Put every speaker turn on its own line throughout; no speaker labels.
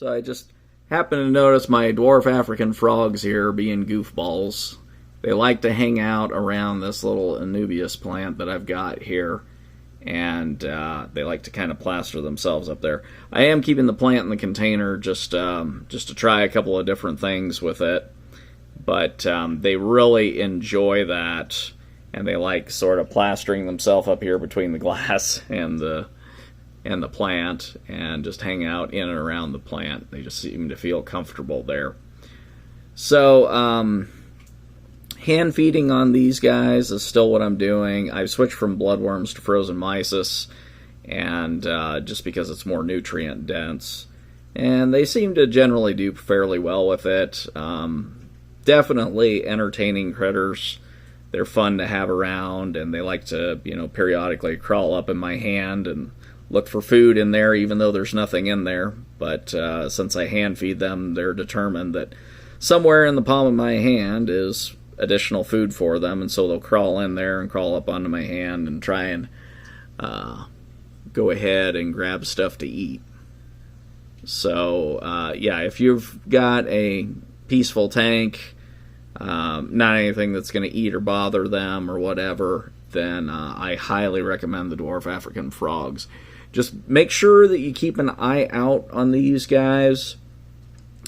So I just happened to notice my dwarf African frogs here being goofballs. They like to hang out around this little Anubias plant that I've got here, and they like to kind of plaster themselves up there. I am keeping the plant in the container just to try a couple of different things with it, but they really enjoy that, and they like sort of plastering themselves up here between the glass and the plant, and just hang out in and around the plant. They just seem to feel comfortable there. So hand feeding on these guys is still what I'm doing. I've switched from bloodworms to frozen mysis, and just because it's more nutrient dense, and they seem to generally do fairly well with it. Definitely entertaining critters. They're fun to have around, and they like to, periodically crawl up in my hand and look for food in there, even though there's nothing in there. But since I hand feed them, they're determined that somewhere in the palm of my hand is additional food for them, and so they'll crawl in there and crawl up onto my hand and try and go ahead and grab stuff to eat. So yeah, if you've got a peaceful tank, not anything that's going to eat or bother them or whatever, then I highly recommend the Dwarf African Frogs. Just make sure that you keep an eye out on these guys.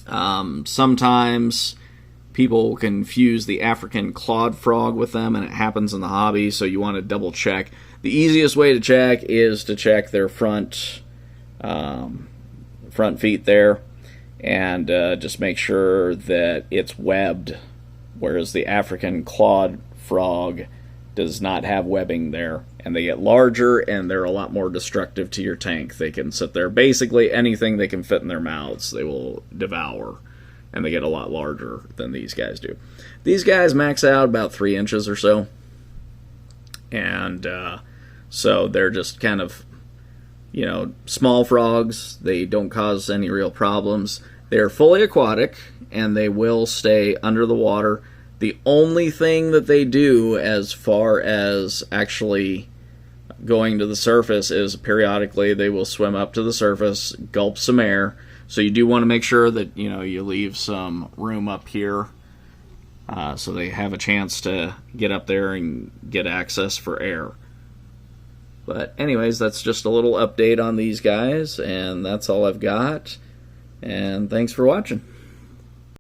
Sometimes people confuse the African clawed frog with them, and it happens in the hobby, so you want to double check. The easiest way to check is to check their front feet there, and just make sure that it's webbed, whereas the African clawed frog does not have webbing there. And they get larger, and they're a lot more destructive to your tank. They can sit there. Basically, anything they can fit in their mouths, they will devour. And they get a lot larger than these guys do. These guys max out about 3 inches or so. And so they're just kind of, small frogs. They don't cause any real problems. They're fully aquatic, and they will stay under the water. The only thing that they do as far as actually going to the surface is periodically they will swim up to the surface, gulp some air. So you do want to make sure that you leave some room up here so they have a chance to get up there and get access for air. But anyways, that's just a little update on these guys, and that's all I've got. And thanks for watching.